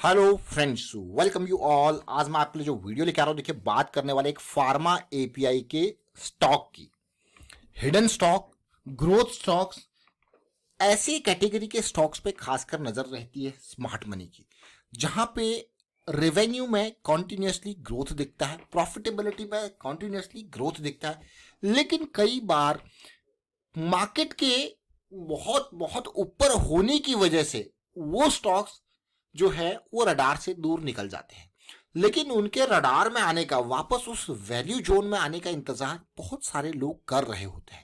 Hello friends, welcome you all. आज मैं आपके लिए जो वीडियो लेके आ रहा हूँ, देखिए बात करने वाले एक फार्मा एपीआई के स्टॉक की। हिडन स्टॉक, ग्रोथ स्टॉक्स, ऐसी कैटेगरी के स्टॉक्स पे खासकर नजर रहती है स्मार्ट मनी की, जहां पे रेवेन्यू में कॉन्टिन्यूसली ग्रोथ दिखता है, प्रॉफिटेबिलिटी में कॉन्टिन्यूसली ग्रोथ दिखता है, लेकिन कई बार मार्केट के बहुत बहुत ऊपर होने की वजह से वो स्टॉक्स जो है वो रडार से दूर निकल जाते हैं। लेकिन उनके रडार में आने का, वापस उस वैल्यू जोन में आने का इंतजार बहुत सारे लोग कर रहे होते हैं,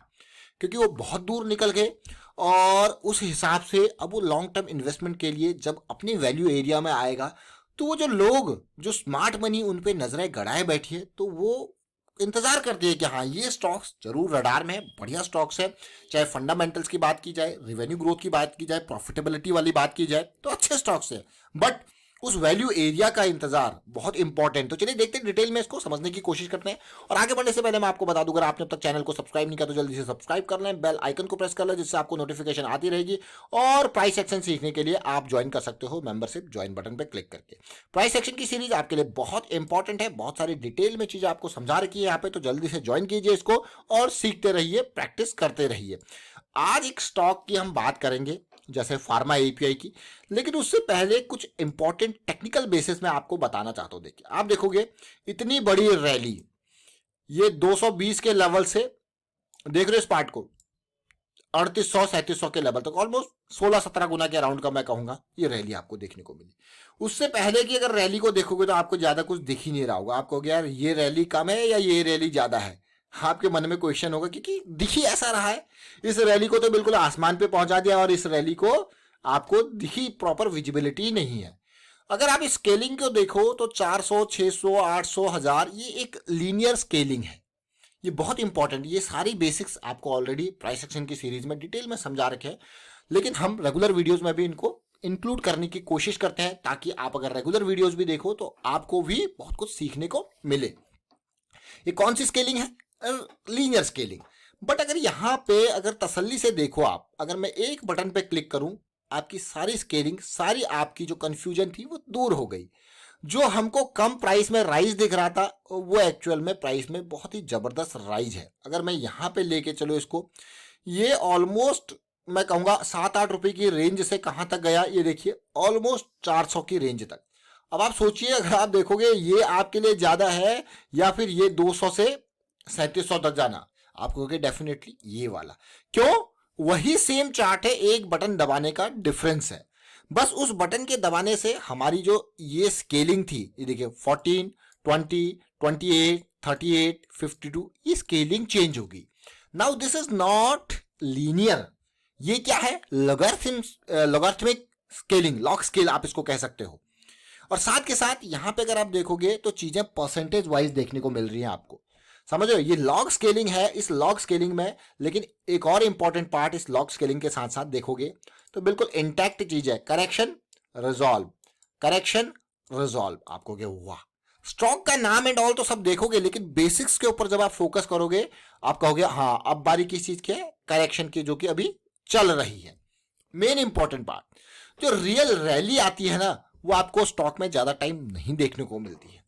क्योंकि वो बहुत दूर निकल गए और उस हिसाब से अब वो लॉन्ग टर्म इन्वेस्टमेंट के लिए जब अपनी वैल्यू एरिया में आएगा, तो वो जो लोग जो स्मार्ट मनी उन पे नजरें गड़ाए बैठी है, तो वो इंतजार करती है कि हाँ, ये स्टॉक्स जरूर रडार में है, बढ़िया स्टॉक्स है। चाहे फंडामेंटल्स की बात की जाए, रेवेन्यू ग्रोथ की बात की जाए, प्रॉफिटेबिलिटी वाली बात की जाए, तो अच्छे स्टॉक्स है। बट उस वैल्यू एरिया का इंतजार बहुत इंपॉर्टेंट। तो चलिए देखते हैं, डिटेल में इसको समझने की कोशिश करते हैं। और आगे बढ़ने से पहले मैं आपको बता दूं, अगर आपने अब तक चैनल को सब्सक्राइब नहीं किया तो जल्दी से सब्सक्राइब कर लें, बेल आइकन को प्रेस कर लें, जिससे आपको नोटिफिकेशन आती रहेगी। और प्राइस एक्शन सीखने के लिए आप ज्वाइन कर सकते हो मेंबरशिप ज्वाइन बटन पर क्लिक करके। प्राइस एक्शन की सीरीज आपके लिए बहुत इंपॉर्टेंट है, बहुत सारी डिटेल में चीजें आपको समझा रखी है यहाँ पे, तो जल्दी से ज्वाइन कीजिए इसको और सीखते रहिए, प्रैक्टिस करते रहिए। आज एक स्टॉक की हम बात करेंगे, जैसे फार्मा एपीआई की, लेकिन उससे पहले कुछ इंपॉर्टेंट टेक्निकल बेसिस में आपको बताना चाहता हूं। देखिए, आप देखोगे इतनी बड़ी रैली, ये 220 के लेवल से देख रहे हो इस पार्ट को, 3800 3700 के लेवल तक, ऑलमोस्ट 16-17 गुना के अराउंड का मैं कहूंगा ये रैली आपको देखने को मिली। उससे पहले की अगर रैली को देखोगे तो आपको ज्यादा कुछ दिख ही नहीं रहा होगा। आप कहोगे यार ये रैली कम है या ये रैली ज्यादा है, आपके मन में क्वेश्चन होगा, क्योंकि दिख ही ऐसा रहा है। इस रैली को तो बिल्कुल आसमान पे पहुंचा दिया और इस रैली को आपको दिखी प्रॉपर विजिबिलिटी नहीं है। अगर आप स्केलिंग को देखो तो 400 600 800 1000 ये एक लीनियर स्केलिंग है। ये बहुत इंपॉर्टेंट, ये सारी बेसिक्स आपको ऑलरेडी प्राइस एक्शन की सीरीज में डिटेल में समझा रखे हैं, लेकिन हम रेगुलर वीडियोस में भी इनको इंक्लूड करने की कोशिश करते हैं, ताकि आप अगर रेगुलर वीडियोस भी देखो तो आपको भी बहुत कुछ सीखने को मिले। ये कौन सी स्केलिंग है? Linear scaling. बट अगर यहां पे अगर तसल्ली से देखो आप, अगर मैं एक बटन पे क्लिक करूं, आपकी सारी स्केलिंग, सारी आपकी जो कंफ्यूजन थी वो दूर हो गई। जो हमको कम प्राइस में राइज दिख रहा था, वो एक्चुअल में प्राइस में बहुत ही जबरदस्त राइज है। अगर मैं यहां पे लेके चलो इसको, ये ऑलमोस्ट मैं कहूंगा 7-8 रुपए की रेंज से कहां तक गया, ये देखिए ऑलमोस्ट 400 की रेंज तक। अब आप सोचिए, अगर आप देखोगे ये आपके लिए ज्यादा है या फिर ये 200 से 3700 तक जाना, आप कहोगे डेफिनेटली ये वाला। क्यों? वही सेम चार्ट है, एक बटन दबाने का डिफरेंस है। बस उस बटन के दबाने से हमारी जो ये स्केलिंग थी, ये देखिए 14 20 28 38 52, ये स्केलिंग चेंज होगी। Now this is not linear, ये क्या है? लॉगरिथमिक स्केलिंग, लॉग स्केल आप इसको कह सकते हो। और साथ के साथ यहां पे अगर आप देखोगे तो चीजें परसेंटेज वाइज देखने को मिल रही हैं आपको। समझ रहे हो, ये लॉग स्केलिंग है। इस लॉग स्केलिंग में लेकिन एक और इंपॉर्टेंट पार्ट, इस लॉग स्केलिंग के साथ साथ देखोगे तो बिल्कुल इंटैक्ट चीज है, करेक्शन रिजॉल्व, करेक्शन रिजॉल्व। आप कहोगे वाह, स्टॉक का नाम एंड ऑल तो सब देखोगे, लेकिन बेसिक्स के ऊपर जब आप फोकस करोगे, आप कहोगे हाँ, अब बारी किस चीज की है? करेक्शन की, जो कि अभी चल रही है। मेन इंपॉर्टेंट पार्ट, जो रियल रैली आती है ना, वो आपको स्टॉक में ज्यादा टाइम नहीं देखने को मिलती है।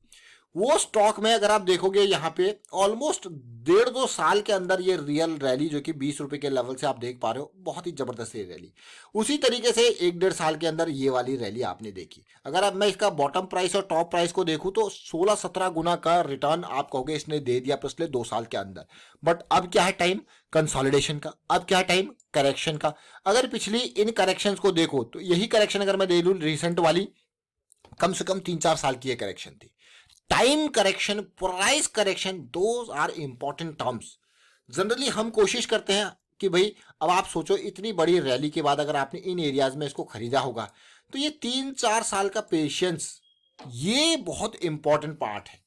वो स्टॉक में अगर आप देखोगे यहाँ पे ऑलमोस्ट 1.5-2 साल के अंदर ये रियल रैली, जो कि 20 रुपए के लेवल से आप देख पा रहे हो, बहुत ही जबरदस्त ये रैली। उसी तरीके से 1-1.5 साल के अंदर ये वाली रैली आपने देखी। अगर अब मैं इसका बॉटम प्राइस और टॉप प्राइस को देखूं तो 16-17 गुना का रिटर्न आप कहोगे इसने दे दिया पिछले 2 साल के अंदर। बट अब क्या है टाइम? कंसोलिडेशन का। अब क्या है टाइम? करेक्शन का। अगर पिछली इन करेक्शन को देखो तो यही करेक्शन अगर मैं दे लूं, रिसेंट वाली कम से कम 3-4 साल की ये करेक्शन थी। Time correction, price correction, those are important terms. Generally हम कोशिश करते हैं कि भाई, अब आप सोचो इतनी बड़ी रैली के बाद अगर आपने इन एरियाज में इसको खरीदा होगा, तो ये 3-4 साल का पेशेंस, ये बहुत इंपॉर्टेंट पार्ट है।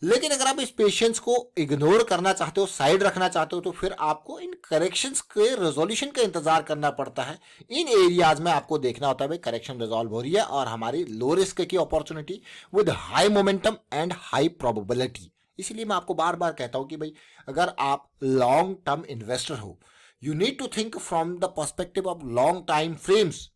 लेकिन अगर आप इस पेशेंस को इग्नोर करना चाहते हो, साइड रखना चाहते हो, तो फिर आपको इन करेक्शंस के रेजोल्यूशन का इंतजार करना पड़ता है। इन एरियाज में आपको देखना होता है भाई करेक्शन रिजॉल्व हो रही है और हमारी लो रिस्क की opportunity with high momentum and high probability. इसलिए मैं आपको बार बार कहता हूं कि भाई, अगर आप लॉन्ग टर्म इन्वेस्टर हो, you need to think from the perspective of long time frames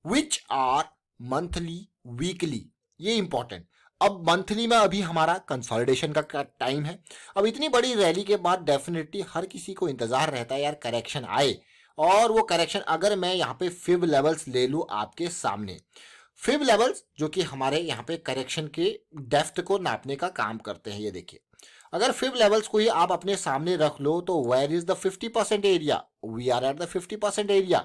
which are monthly, weekly, ये इंपॉर्टेंट। अब मंथली में अभी हमारा कंसोलिडेशन का टाइम है। अब इतनी बड़ी रैली के बाद डेफिनेटली हर किसी को इंतजार रहता है यार करेक्शन आए, और वो करेक्शन अगर मैं यहाँ पे फिब लेवल्स ले लूँ आपके सामने, फिब लेवल्स जो कि हमारे यहाँ पे करेक्शन के डेप्थ को नापने का काम करते हैं। ये देखिए, अगर फिब लेवल्स को ही आप अपने सामने रख लो तो where is the 50% area, we are at the 50% area.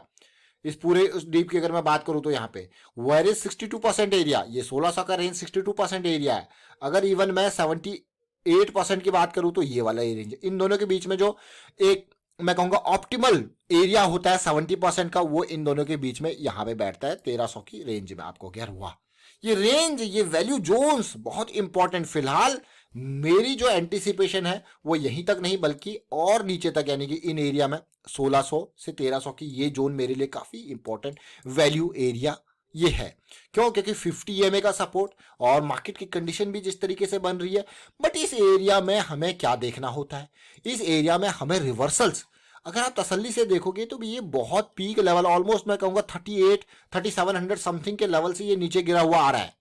इस पूरे उस डीप की अगर मैं बात करूं तो यहाँ पे वेयर इज 62% एरिया, ये 1600 का रेंज 62% एरिया है। अगर इवन मैं 78% की बात करूं तो ये वाला रेंज, इन दोनों के बीच में जो एक मैं कहूंगा ऑप्टिमल एरिया होता है 70% का, वो इन दोनों के बीच में यहां पे बैठता है 1300 की रेंज में। आपको यार वाह, ये रेंज, ये वैल्यू जोन्स बहुत इंपॉर्टेंट। फिलहाल मेरी जो एंटिसिपेशन है वो यहीं तक नहीं बल्कि और नीचे तक, यानी कि इन एरिया में 1600 से 1300 की ये जोन मेरे लिए काफी इंपॉर्टेंट वैल्यू एरिया ये है। क्यों? क्योंकि 50 EMA का सपोर्ट और मार्केट की कंडीशन भी जिस तरीके से बन रही है। बट इस एरिया में हमें क्या देखना होता है, इस एरिया में हमें रिवर्सल्स, अगर आप तसल्ली से देखोगे तो भी ये बहुत पीक लेवल, ऑलमोस्ट मैं कहूंगा 3700 समथिंग के लेवल से ये नीचे गिरा हुआ आ रहा है।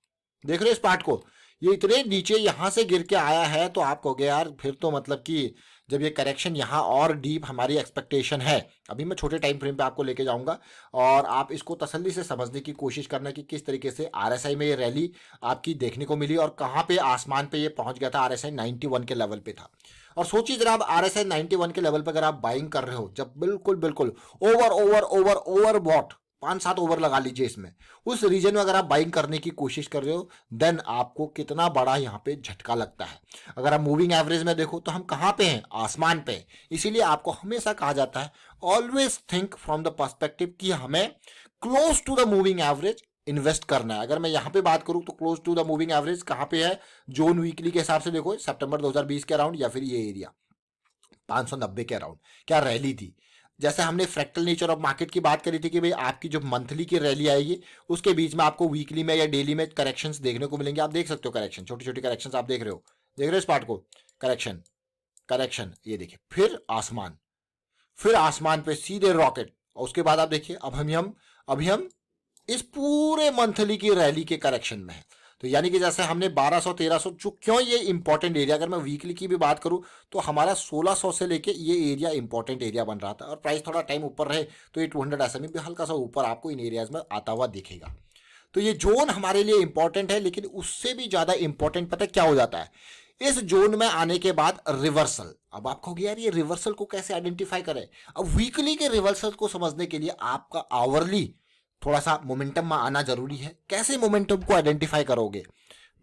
देख रहे हो इस पार्ट को, ये इतने नीचे यहां से गिर के आया है, तो आप कहोगे यार फिर तो मतलब कि जब ये करेक्शन यहाँ और डीप हमारी एक्सपेक्टेशन है। अभी मैं छोटे टाइम फ्रेम पे आपको लेके जाऊंगा और आप इसको तसल्ली से समझने की कोशिश करना कि किस तरीके से RSI में ये रैली आपकी देखने को मिली और कहाँ पे आसमान पे ये पहुंच गया था। RSI 91 के लेवल पे था, और सोचिए जरा आप RSI 91 के लेवल पे अगर आप बाइंग कर रहे हो, जब बिल्कुल बिल्कुल over over over overbought 5-7 over लगा लीजिए इसमें, उस रीजन में अगर आप बाइंग करने की कोशिश कर रहे हो, देन आपको कितना बड़ा यहाँ पे झटका लगता है। अगर आप मूविंग एवरेज में देखो तो हम कहाँ पे हैं, आसमान पे। इसीलिए आपको हमेशा कहा जाता है always think from the perspective कि हमें close to the moving average invest करना है। अगर मैं यहाँ पे बात करूँ तो close to the moving average कहाँ पे है, जोन वीकली के हिसाब से देखो सितंबर 2020 के अराउंड, या फिर ये एरिया 590 के अराउंड। क्या रैली थी, जैसे हमने फ्रैक्टल नेचर ऑफ मार्केट की बात करी थी कि भाई आपकी जो मंथली की रैली आएगी उसके बीच में आपको वीकली में या डेली में करेक्शंस देखने को मिलेंगे। आप देख सकते हो करेक्शन, छोटी छोटी करेक्शंस आप देख रहे हो इस पार्ट को, करेक्शन करेक्शन, ये देखिए फिर आसमान पे सीधे रॉकेट। और उसके बाद आप देखिए अभी हम इस पूरे मंथली की रैली के करेक्शन में है। तो यानी कि जैसे हमने 1200-1300 जो, क्यों ये इंपॉर्टेंट एरिया, अगर मैं वीकली की भी बात करूं तो हमारा 1600 से लेके ये एरिया इंपॉर्टेंट एरिया बन रहा था, और प्राइस थोड़ा टाइम ऊपर रहे तो ये 200 SMA भी हल्का सा ऊपर आपको इन एरियाज में आता हुआ दिखेगा। तो ये जोन हमारे लिए इंपॉर्टेंट है, लेकिन उससे भी ज्यादा इंपॉर्टेंट पता है क्या हो जाता है, इस जोन में आने के बाद रिवर्सल। अब आप कहोगे यार ये रिवर्सल को कैसे आइडेंटिफाई करें। अब वीकली के रिवर्सल को समझने के लिए आपका आवरली थोड़ा सा मोमेंटम में आना जरूरी है। कैसे मोमेंटम को आइडेंटिफाई करोगे,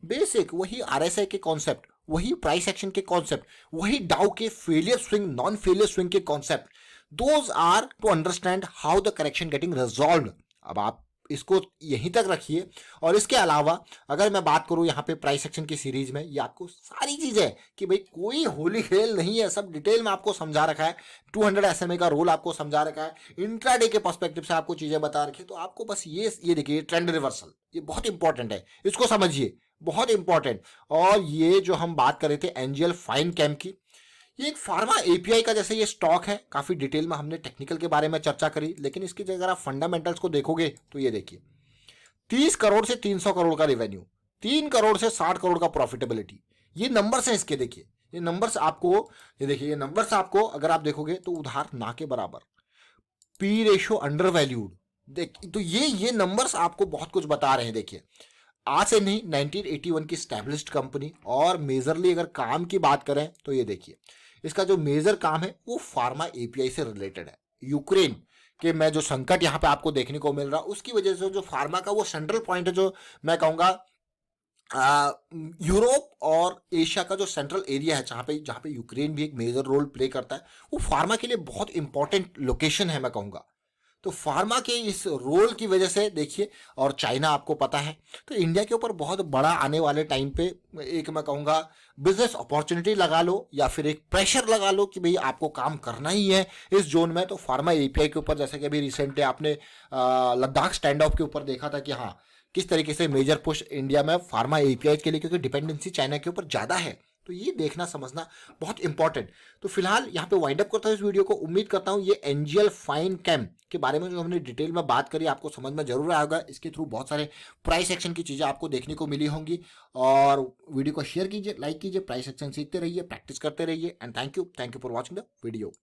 बेसिक वही RSI के कॉन्सेप्ट, वही प्राइस एक्शन के कॉन्सेप्ट, वही डाउ के failure swing non failure swing के concept, those are to understand how the correction getting resolved. अब आप इसको यहीं तक रखिए। और इसके अलावा अगर मैं बात करूं यहाँ पे प्राइस एक्शन की सीरीज में, ये आपको सारी चीजें कि भाई कोई होली खेल नहीं है, सब डिटेल में आपको समझा रखा है। 200 SMA का रोल आपको समझा रखा है, इंट्राडे के पर्सपेक्टिव से आपको चीजें बता रखी है। तो आपको बस ये देखिए ट्रेंड रिवर्सल, ये बहुत इंपॉर्टेंट है, इसको समझिए, बहुत इंपॉर्टेंट। और ये जो हम बात कर रहे थे एंजियल फाइन कैम की, ये एक फार्मा API का जैसे ये स्टॉक है, काफी डिटेल में हमने टेक्निकल के बारे में चर्चा करी, लेकिन इसकी अगर आप फंडामेंटल्स को देखोगे तो ये देखिए 30 करोड़ से 300 करोड़ का रेवेन्यू, 3 करोड़ से 60 करोड़ का प्रॉफिटेबिलिटी, ये नंबर्स हैं इसके। देखिए ये नंबर्स आपको, ये देखिए ये नंबर्स आपको अगर आप देखोगे तो उधार ना के बराबर, P रेशियो अंडर वैल्यूड, देख तो ये नंबर्स आपको बहुत कुछ बता रहे हैं। देखिए आज से नहीं, 1981 की स्टैब्लिश्ड कंपनी, और मेजरली अगर काम की बात करें तो ये देखिए इसका जो मेजर काम है वो फार्मा API से रिलेटेड है। यूक्रेन के में जो संकट यहाँ पे आपको देखने को मिल रहा, उसकी वजह से जो फार्मा का वो सेंट्रल पॉइंट है, जो मैं कहूँगा यूरोप और एशिया का जो सेंट्रल एरिया है, जहाँ पे यूक्रेन भी एक मेजर रोल प्ले करता है, वो फार्मा के लिए बहुत इंपॉर्टेंट लोकेशन है मैं कहूँगा। तो फार्मा के इस रोल की वजह से देखिए, और चाइना आपको पता है, तो इंडिया के ऊपर बहुत बड़ा आने वाले टाइम पे एक मैं कहूँगा बिजनेस अपॉर्चुनिटी लगा लो या फिर एक प्रेशर लगा लो कि भाई आपको काम करना ही है इस जोन में। तो फार्मा API के ऊपर, जैसे कि अभी रिसेंटली आपने लद्दाख स्टैंड ऑफ के ऊपर देखा था कि हाँ किस तरीके से मेजर पुश इंडिया में फार्मा API के लिए, क्योंकि डिपेंडेंसी चाइना के ऊपर ज़्यादा है। तो तो ये देखना समझना बहुत इंपॉर्टेंट। तो फिलहाल यहाँ पे वाइंड अप करता हूँ इस वीडियो को। उम्मीद करता हूँ ये एनजीएल फाइन कैम के बारे में जो हमने डिटेल में बात करी आपको समझ में जरूर आएगा। इसके थ्रू बहुत सारे प्राइस एक्शन की चीज़ें आपको देखने को मिली होंगी। और वीडियो को शेयर कीजिए, लाइक कीजिए, प्राइस एक्शन सीखते रहिए, प्रैक्टिस करते रहिए। And thank you for watching the video.